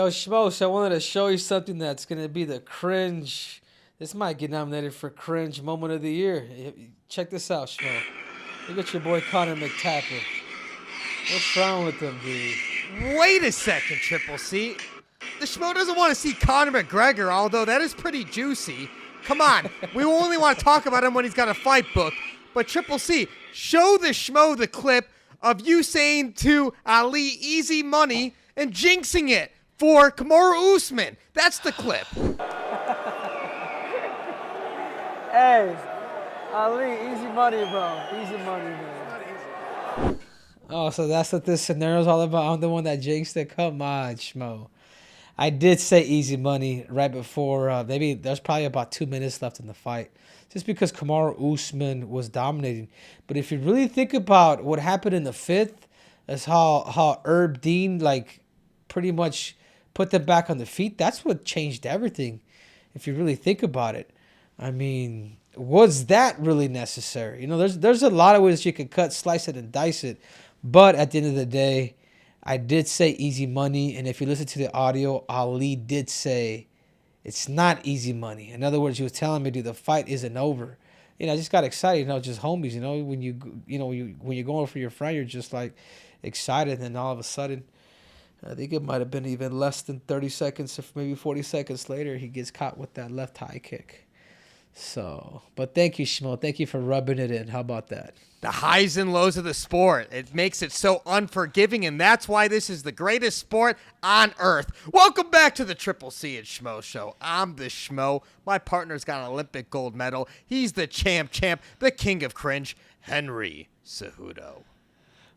Yo, Schmo, so I wanted to show you something that's going to be the cringe. This might get nominated for cringe moment of the year. Check this out, Schmo. Look at your boy Connor McTacker. What's wrong with him, dude? Wait a second, Triple C. The Schmo doesn't want to see Conor McGregor, although that is pretty juicy. Come on, we only want to talk about him when he's got a fight book. But Triple C, show the Schmo the clip of you saying to Ali easy money and jinxing it for Kamaru Usman. That's the clip. Hey, Ali, easy money, bro. Easy money, man. Oh, so that's what this scenario is all about. I'm the one that jinxed it. Come on, Schmo. I did say easy money right before. Maybe there's probably about 2 minutes left in the fight, just because Kamaru Usman was dominating. But if you really think about what happened in the fifth, is how Herb Dean pretty much put them back on the feet. That's what changed everything. If you really think about it, I mean, was that really necessary? You know, there's a lot of ways you could cut, slice it, and dice it. But at the end of the day, I did say easy money. And if you listen to the audio, Ali did say it's not easy money. In other words, he was telling me, dude, the fight isn't over. You know, I just got excited. You know, just homies. You know, when when you're going for your friend, you're just like excited, and then all of a sudden, I think it might have been even less than 30 seconds, or maybe 40 seconds later, he gets caught with that left high kick. So, but thank you, Schmo. Thank you for rubbing it in. How about that? The highs and lows of the sport. It makes it so unforgiving, and that's why this is the greatest sport on earth. Welcome back to the Triple C and Schmo Show. I'm the Schmo. My partner's got an Olympic gold medal. He's the champ, the king of cringe, Henry Cejudo.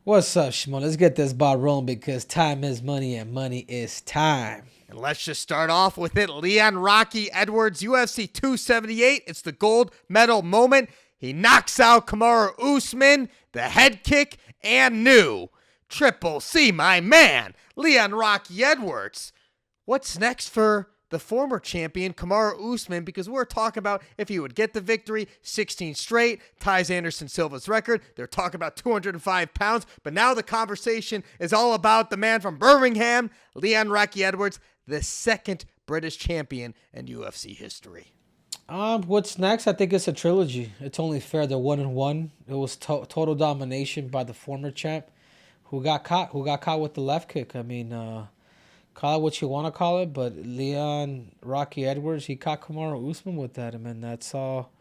What's up, Schmo? Let's get this ball rolling because time is money and money is time. And let's just start off with it. Leon Rocky Edwards, UFC 278. It's the gold medal moment. He knocks out Kamaru Usman, the head kick, and new Triple C, my man, Leon Rocky Edwards. What's next for the former champion, Kamaru Usman? Because we're talking about if he would get the victory, 16 straight, ties Anderson Silva's record. They're talking about 205 pounds. But now the conversation is all about the man from Birmingham, Leon Rocky Edwards, the second British champion in UFC history. What's next? I think it's a trilogy. It's only fair. They're 1-1. It was total domination by the former champ, who got caught with the left kick. I mean, call it what you want to call it, but Leon Rocky Edwards, he caught Kamaru Usman with that. I mean, that's all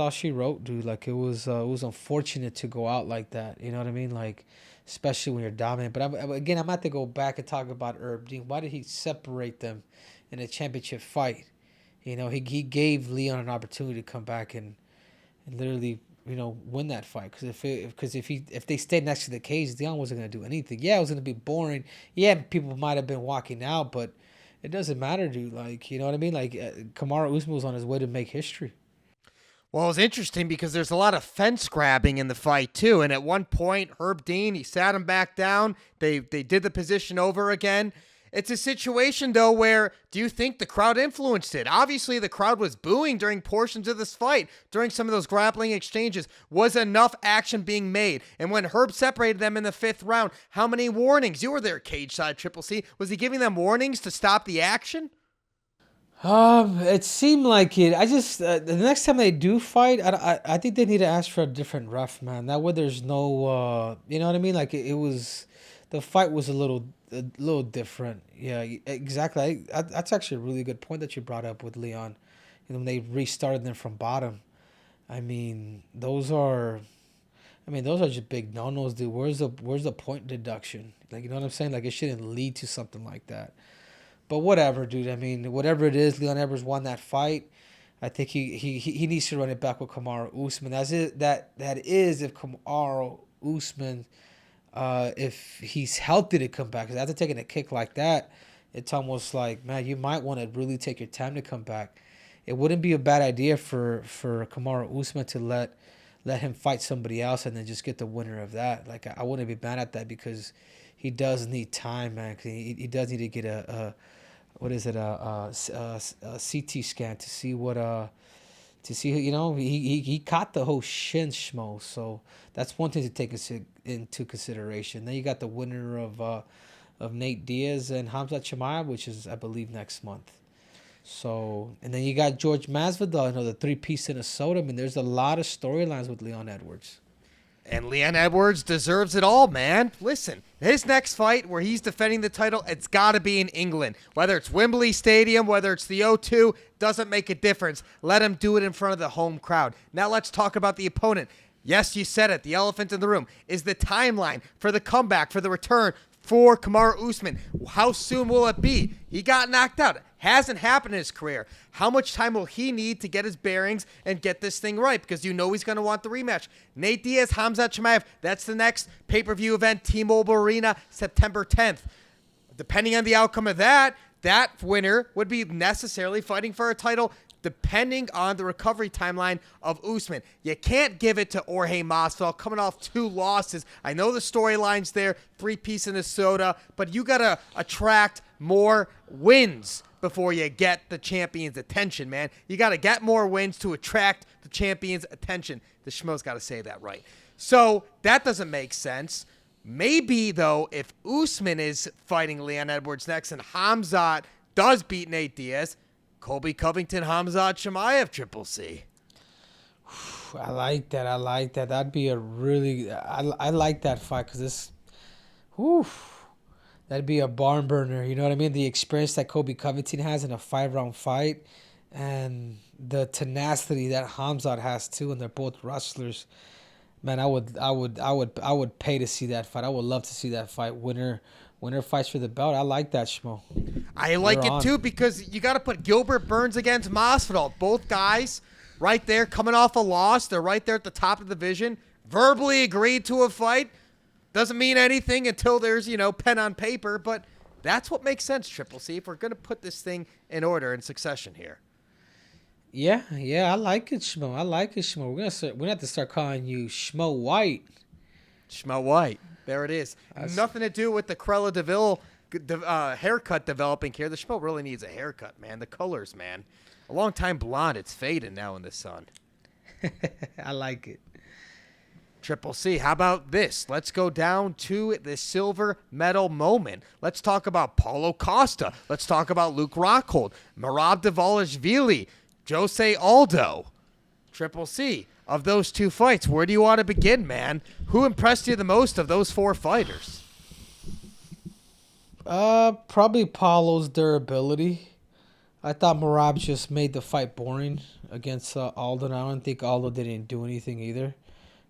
she wrote, dude. Like, it was unfortunate to go out like that. You know what I mean? Like, especially when you're dominant. But I'm going to have to go back and talk about Herb Dean. Why did he separate them in a championship fight? You know, he gave Leon an opportunity to come back and literally, you know, win that fight. Because if they stayed next to the cage, Leon wasn't going to do anything. Yeah, it was going to be boring. Yeah, people might have been walking out, but it doesn't matter, dude. Like, you know what I mean? Like, Kamaru Usman was on his way to make history. Well, it was interesting because there's a lot of fence grabbing in the fight, too. And at one point, Herb Dean, he sat him back down. They did the position over again. It's a situation, though, where do you think the crowd influenced it? Obviously, the crowd was booing during portions of this fight, during some of those grappling exchanges. Was enough action being made? And when Herb separated them in the fifth round, how many warnings? You were there, cage side, Triple C. Was he giving them warnings to stop the action? It seemed like it. I just the next time they do fight, I think they need to ask for a different ref, man. That way, there's no, you know what I mean? Like it was, the fight was a little different. Yeah, exactly. That's actually a really good point that you brought up with Leon. You know, when they restarted them from bottom. I mean, those are just big no-nos, dude. Where's the point deduction? Like, you know what I'm saying? Like, it shouldn't lead to something like that. But whatever, dude. I mean, whatever it is, Leon Edwards won that fight. I think he needs to run it back with Kamaru Usman. That is if Kamaru Usman, if he's healthy to come back. Because after taking a kick like that, it's almost like, man, you might want to really take your time to come back. It wouldn't be a bad idea for Kamaru Usman to let him fight somebody else and then just get the winner of that. Like, I wouldn't be mad at that because he does need time, man. He does need to get a CT scan to see you know, he caught the whole shin, Schmo. So that's one thing to take into consideration. Then you got the winner of of Nate Diaz and Hamzat Chimaev, which is, I believe, next month. So, and then you got George Masvidal, the three-piece Minnesota. I mean, there's a lot of storylines with Leon Edwards. And Leon Edwards deserves it all, man. Listen, his next fight where he's defending the title, it's got to be in England. Whether it's Wembley Stadium, whether it's the O2, doesn't make a difference. Let him do it in front of the home crowd. Now let's talk about the opponent. Yes, you said it. The elephant in the room is the timeline for the comeback, for the return for Kamaru Usman. How soon will it be? He got knocked out. Hasn't happened in his career. How much time will he need to get his bearings and get this thing right? Because he's going to want the rematch. Nate Diaz, Hamzat Chimaev, that's the next pay-per-view event, T-Mobile Arena, September 10th. Depending on the outcome of that winner would be necessarily fighting for a title depending on the recovery timeline of Usman. You can't give it to Jorge Masvidal coming off 2 losses. I know the storyline's there, 3-piece Minnesota, but you got to attract more wins before you get the champion's attention, man. You got to get more wins to attract the champion's attention. The Schmo's got to say that right. So that doesn't make sense. Maybe, though, if Usman is fighting Leon Edwards next and Hamzat does beat Nate Diaz, Colby Covington, Hamzat Chimaev, Triple C. I like that. That'd be a really... I like that fight because this... That'd be a barn burner. You know what I mean? The experience that Colby Covington has in a 5-round fight and the tenacity that Hamzat has too, and they're both wrestlers. Man, I would pay to see that fight. I would love to see that fight. Winner fights for the belt. I like that, Schmo. I like it too because you got to put Gilbert Burns against Masvidal. Both guys right there coming off a loss. They're right there at the top of the division. Verbally agreed to a fight. Doesn't mean anything until there's, pen on paper. But that's what makes sense, Triple C, if we're going to put this thing in order in succession here. Yeah, I like it, Schmo. We're gonna have to start calling you Schmo White. Schmo White. There it is. Nothing to do with the Cruella DeVille haircut developing here. The Schmo really needs a haircut, man. The colors, man. A long time blonde. It's fading now in the sun. I like it. Triple C, how about this? Let's go down to the silver medal moment. Let's talk about Paulo Costa. Let's talk about Luke Rockhold, Merab Dvalishvili, Jose Aldo. Triple C, of those 2 fights, where do you want to begin, man? Who impressed you the most of those 4 fighters? Probably Paulo's durability. I thought Merab just made the fight boring against Aldo. And I don't think Aldo didn't do anything either.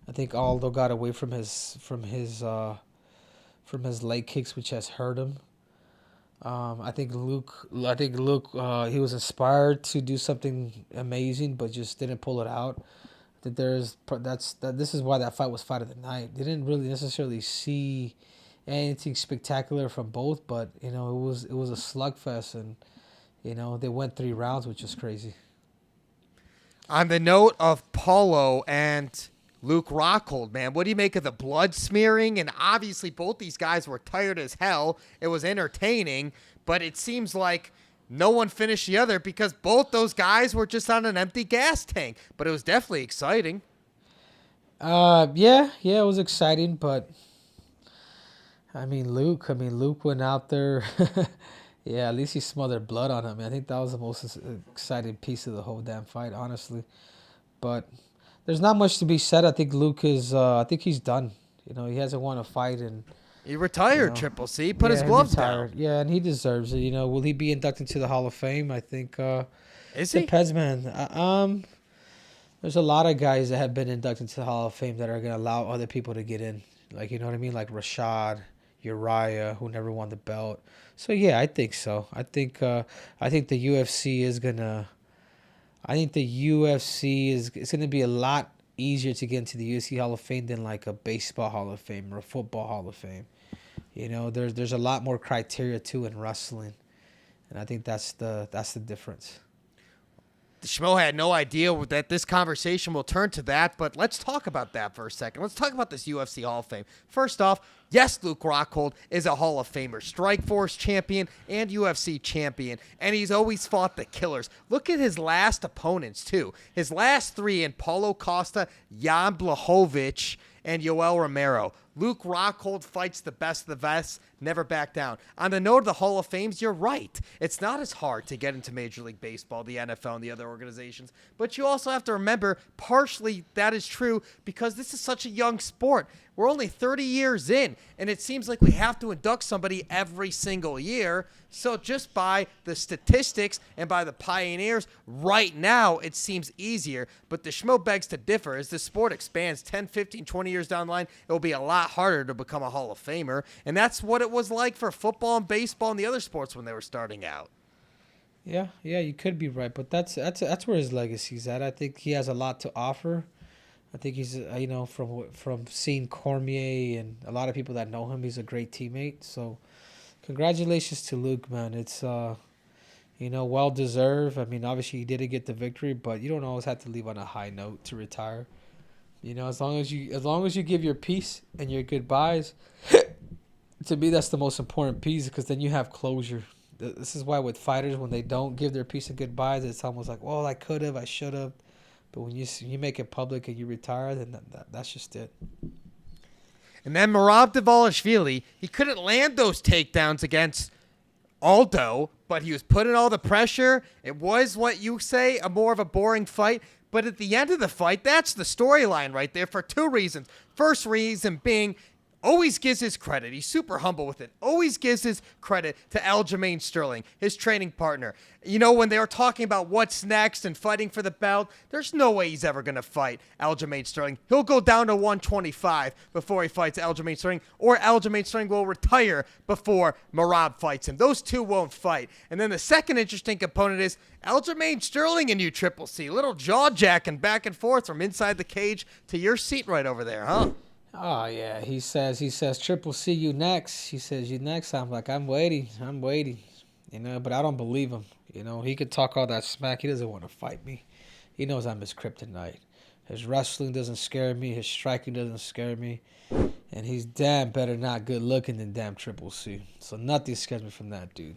I think Aldo got away from his leg kicks, which has hurt him. I think Luke, he was inspired to do something amazing, but just didn't pull it out. I think this is why that fight was fight of the night. They didn't really necessarily see anything spectacular from both, but it was a slugfest, and they went 3 rounds, which is crazy. On the note of Paulo and Luke Rockhold, man, what do you make of the blood smearing? And obviously both these guys were tired as hell. It was entertaining, but it seems like no one finished the other because both those guys were just on an empty gas tank. But it was definitely exciting. Yeah, it was exciting, but Luke went out there. Yeah, at least he smothered blood on him. I think that was the most exciting piece of the whole damn fight, honestly. But there's not much to be said. I think Luke is. I think he's done. He hasn't won a fight, and he retired. Triple C put his gloves down. Yeah, and he deserves it. Will he be inducted to the Hall of Fame? I think. Is he? Depends, man. There's a lot of guys that have been inducted to the Hall of Fame that are gonna allow other people to get in. Like, you know what I mean? Like Rashad, Uriah, who never won the belt. So yeah, I think so. I think the UFC is gonna. I think the UFC it's going to be a lot easier to get into the UFC Hall of Fame than like a baseball Hall of Fame or a football Hall of Fame. There's a lot more criteria too in wrestling, and I think that's the difference. Schmo had no idea that this conversation will turn to that, but let's talk about that for a second. Let's talk about this UFC Hall of Fame. First off, yes, Luke Rockhold is a Hall of Famer, Strikeforce champion and UFC champion, and he's always fought the killers. Look at his last opponents, too. His last 3 in Paulo Costa, Jan Blachowicz, and Yoel Romero. Luke Rockhold fights the best of the best, never back down. On the note of the Hall of Fames, you're right. It's not as hard to get into Major League Baseball, the NFL, and the other organizations. But you also have to remember, partially that is true because this is such a young sport. We're only 30 years in, and it seems like we have to induct somebody every single year. So just by the statistics and by the pioneers, right now it seems easier. But the Schmo begs to differ. As the sport expands 10, 15, 20 years down the line, it will be a lot harder to become a Hall of Famer. And that's what it was like for football and baseball and the other sports when they were starting out. Yeah, you could be right, but that's where his legacy's at. I think he has a lot to offer. I think he's, from seeing Cormier and a lot of people that know him, he's a great teammate. So, congratulations to Luke, man. It's, well deserved. I mean, obviously he didn't get the victory, but you don't always have to leave on a high note to retire. As long as you give your piece and your goodbyes, to me that's the most important piece because then you have closure. This is why with fighters, when they don't give their piece and goodbyes, it's almost like, well, I could have, I should have. But when you make it public and you retire, then that's just it. And then Merab Dvalishvili, he couldn't land those takedowns against Aldo, but he was putting all the pressure. It was what you say, more of a boring fight. But at the end of the fight, that's the storyline right there for two reasons. First reason being, always gives his credit. He's super humble with it. Always gives his credit to Aljamain Sterling, his training partner. When they were talking about what's next and fighting for the belt, there's no way he's ever going to fight Aljamain Sterling. He'll go down to 125 before he fights Aljamain Sterling, or Aljamain Sterling will retire before Merab fights him. Those two won't fight. And then the second interesting component is Aljamain Sterling and you, Triple C. Little jaw-jacking back and forth from inside the cage to your seat right over there, huh? Oh, yeah. He says, Triple C, you next. He says, you next. I'm like, I'm waiting. But I don't believe him. He could talk all that smack. He doesn't want to fight me. He knows I'm his kryptonite. His wrestling doesn't scare me. His striking doesn't scare me. And he's damn better not good looking than damn Triple C. So nothing scares me from that dude.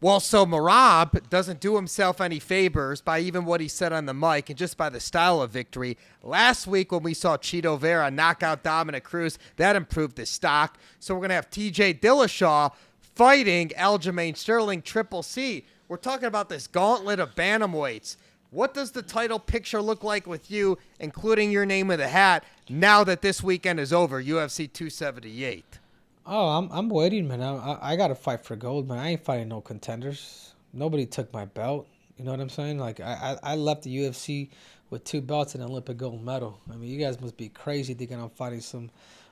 Well, so Merab doesn't do himself any favors by even what he said on the mic and just by the style of victory. Last week when we saw Cheeto Vera knock out Dominic Cruz, that improved his stock. So we're going to have TJ Dillashaw fighting Aljamain Sterling, Triple C. We're talking about this gauntlet of bantamweights. What does the title picture look like with you, including your name in the hat, now that this weekend is over, UFC 278? Oh, I'm waiting, man. I got to fight for gold, man. I ain't fighting no contenders. Nobody took my belt. You know what I'm saying? Like, I left the UFC with 2 belts and an Olympic gold medal. I mean, you guys must be crazy thinking I'm fighting some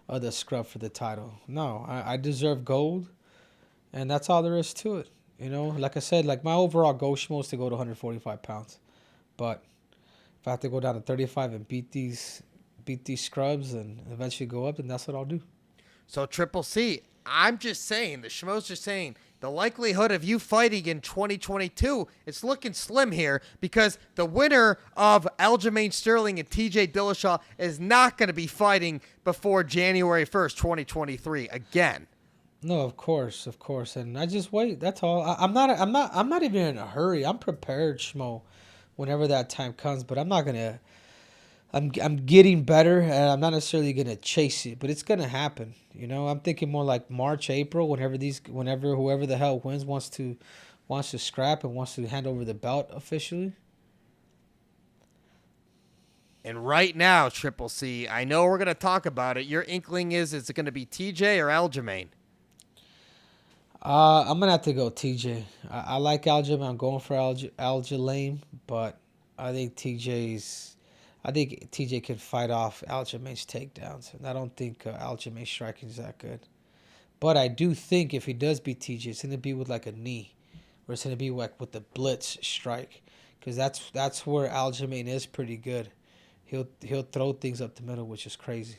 other scrub for the title. No, I deserve gold, and that's all there is to it. Like I said, like my overall goal, Schmo, is to go to 145 pounds. But if I have to go down to 35 and beat these scrubs and eventually go up, then that's what I'll do. So, Triple C, I'm just saying, the Schmo's just saying, the likelihood of you fighting in 2022, it's looking slim here because the winner of Aljamain Sterling and TJ Dillashaw is not going to be fighting before January 1st, 2023 again. No, of course, and I just wait. That's all. I'm not even in a hurry. I'm prepared, Schmo, whenever that time comes. But I'm not gonna. I'm getting better, and I'm not necessarily gonna chase it, but it's gonna happen. I'm thinking more like March, April, whenever whoever the hell wins wants to scrap and wants to hand over the belt officially. And right now, Triple C, I know we're gonna talk about it. Your inkling is it gonna be TJ or Aljamain? I'm gonna have to go TJ. I like Aljamain. I'm going for Aljamain, but I think TJ can fight off Aljamain's takedowns, and I don't think Aljamain's striking is that good. But I do think if he does beat TJ, it's gonna be with like a knee, or it's gonna be like with the blitz strike, because that's where Aljamain is pretty good. He'll throw things up the middle, which is crazy.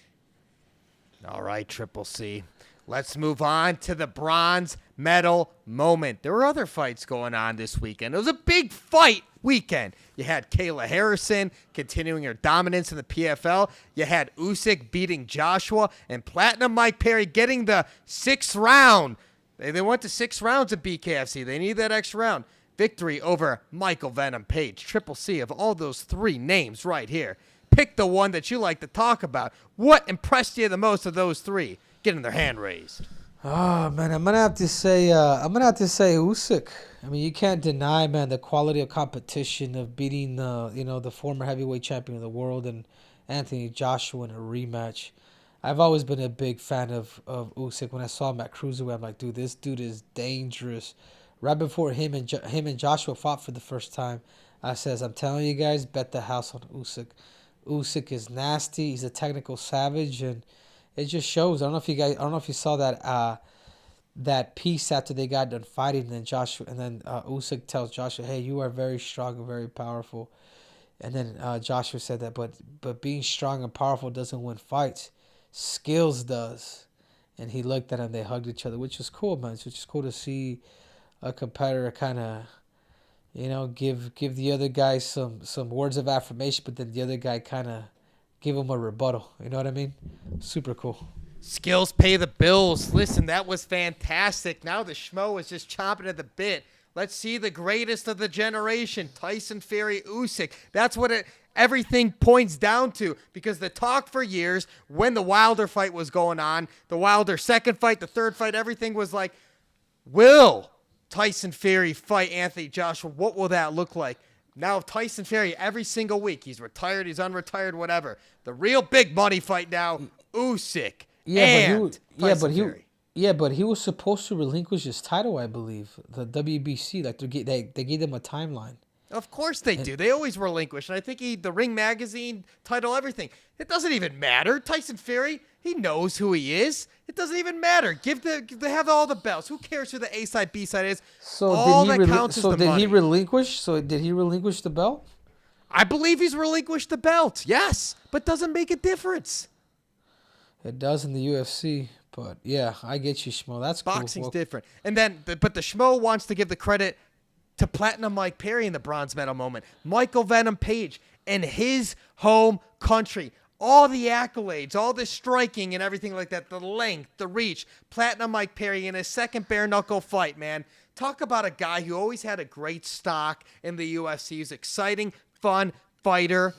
All right, Triple C. Let's move on to the bronze medal moment. There were other fights going on this weekend. It was a big fight weekend. You had Kayla Harrison continuing her dominance in the PFL. You had Usyk beating Joshua, and Platinum Mike Perry getting the 6th round. They went to 6 rounds at BKFC. They need that extra round. Victory over Michael Venom Page. Triple C of all those 3 names right here. pick the one that you like to talk about. What impressed you the most of those three getting their hand raised? Oh man, I'm gonna have to say Usyk. I mean, you can't deny, man, the quality of competition of beating the former heavyweight champion of the world and Anthony Joshua in a rematch. I've always been a big fan of Usyk. When I saw him at cruiserweight, I'm like, dude, this dude is dangerous. Right before him and Joshua fought for the first time, I says, I'm telling you guys, bet the house on Usyk. Usyk is nasty. He's a technical savage, and it just shows. I don't know if you saw that piece after they got done fighting, and then Usyk tells Joshua, "Hey, you are very strong and very powerful." And then Joshua said that, but being strong and powerful doesn't win fights. Skills does. And he looked at him. They hugged each other, which is cool, man. It's just cool to see a competitor kind of, give the other guy some words of affirmation, but then the other guy kind of give him a rebuttal. You know what I mean? Super cool. Skills pay the bills. Listen, that was fantastic. Now the Schmo is just chomping at the bit. Let's see the greatest of the generation, Tyson Fury Usyk. That's what everything points down to, because the talk for years when the Wilder fight was going on, the Wilder second fight, the third fight, everything was like, will Tyson Fury fight Anthony Joshua? What will that look like? Now Tyson Fury every single week, he's retired, he's unretired, whatever. The real big money fight now, Usyk. But he was supposed to relinquish his title, I believe. The WBC, like they gave him a timeline. Of course they do. They always relinquish. And I think the Ring Magazine title, everything. It doesn't even matter. Tyson Fury, he knows who he is. It doesn't even matter. They have all the belts. Who cares who the A side, B side is? So all that counts is the money. Did he relinquish the belt? I believe he's relinquished the belt. Yes, but doesn't make a difference. It does in the UFC. But yeah, I get you, Schmo. That's cool. Boxing's different. And then, but the Schmo wants to give the credit to Platinum Mike Perry in the bronze medal moment. Michael Venom Page in his home country. All the accolades, all the striking and everything like that, the length, the reach. Platinum Mike Perry in his second bare knuckle fight, man. Talk about a guy who always had a great stock in the UFC. He's exciting, fun fighter.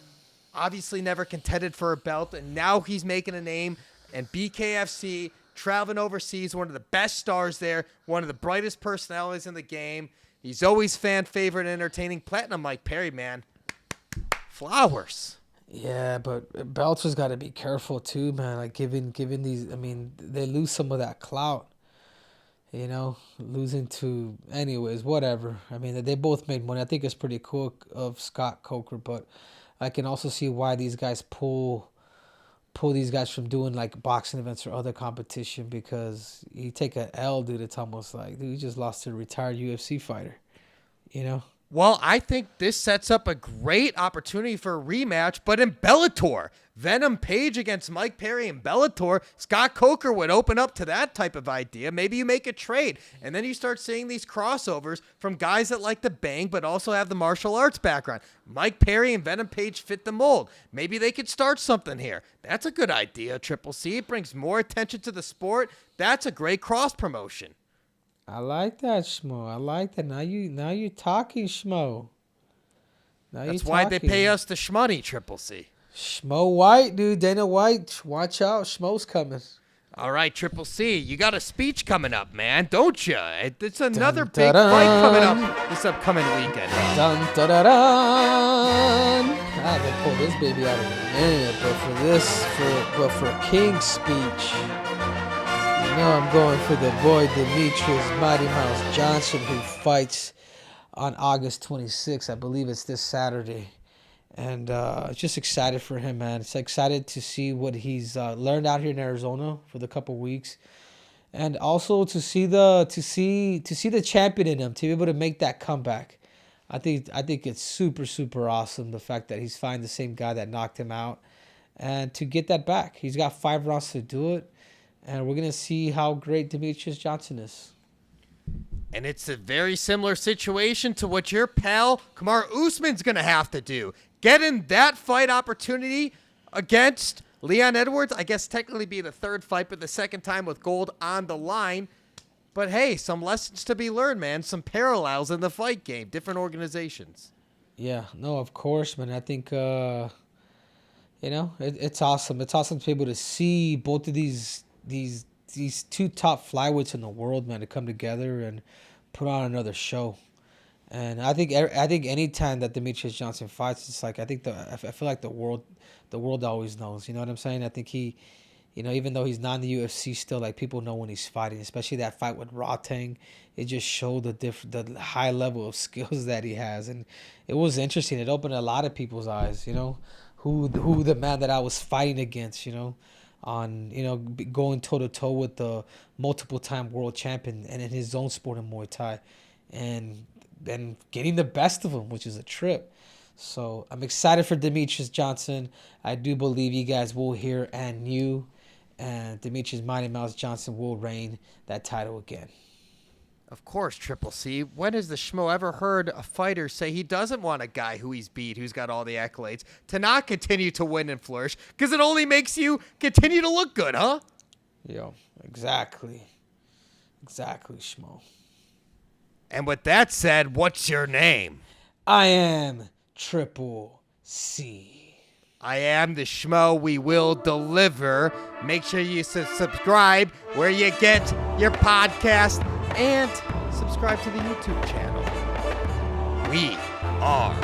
Obviously never contended for a belt, and now he's making a name. And BKFC, traveling overseas, one of the best stars there, one of the brightest personalities in the game. He's always fan favorite and entertaining. Platinum Mike Perry, man. Flowers. Yeah, but Belcher's got to be careful too, man. Like giving these, I mean, they lose some of that clout. Losing to, anyways, whatever. I mean, they both made money. I think it's pretty cool of Scott Coker, but I can also see why these guys pull these guys from doing like boxing events or other competition, because you take an L, dude, it's almost like, dude, you just lost to a retired UFC fighter, Well, I think this sets up a great opportunity for a rematch, but in Bellator. Venom Page against Mike Perry in Bellator. Scott Coker would open up to that type of idea. Maybe you make a trade, and then you start seeing these crossovers from guys that like to bang but also have the martial arts background. Mike Perry and Venom Page fit the mold. Maybe they could start something here. That's a good idea, Triple C. It brings more attention to the sport. That's a great cross promotion. I like that, Schmo. I like that. Now you're talking, Schmo. That's why they pay us the Shmoney Triple C. Schmo White, dude. Dana White. Watch out. Schmo's coming. All right, Triple C. You got a speech coming up, man, don't you? It's another big fight coming up this upcoming weekend. Dun, dun, dun, dun. I haven't pulled this baby out of a minute, but for King's speech, I'm going for the boy Demetrius Mighty Mouse Johnson, who fights on August 26th. I believe it's this Saturday. And just excited for him, man. It's excited to see what he's learned out here in Arizona for the couple weeks, and also to see the champion in him, to be able to make that comeback. I think it's super, super awesome, the fact that he's fighting the same guy that knocked him out, and to get that back. He's got 5 rounds to do it, and we're gonna see how great Demetrius Johnson is. And it's a very similar situation to what your pal Kamaru Usman's going to have to do. Getting that fight opportunity against Leon Edwards, I guess technically be the third fight, but the second time with gold on the line. But hey, some lessons to be learned, man. Some parallels in the fight game. Different organizations. Yeah, no, of course, man. I think, It's awesome. It's awesome to be able to see both of these two top flyweights in the world, man, to come together and put on another show. And I think any time that Demetrius Johnson fights, it's like I feel like the world always knows. You know what I'm saying? I think he, even though he's not in the UFC, still like people know when he's fighting. Especially that fight with Rotang, it just showed the high level of skills that he has, and it was interesting. It opened a lot of people's eyes. Who the man that I was fighting against. Going toe to toe with the multiple time world champion and in his own sport in Muay Thai, and then getting the best of him, which is a trip. So I'm excited for Demetrius Johnson. I do believe you guys will hear and Demetrius Mighty Mouse Johnson will reign that title again. Of course, Triple C. When has the Schmo ever heard a fighter say he doesn't want a guy who he's beat, who's got all the accolades, to not continue to win and flourish? Because it only makes you continue to look good, huh? Yo, exactly. Exactly, Schmo. And with that said, what's your name? I am Triple C. I am the Schmo. We will deliver. Make sure you subscribe where you get your podcast and subscribe to the YouTube channel. We are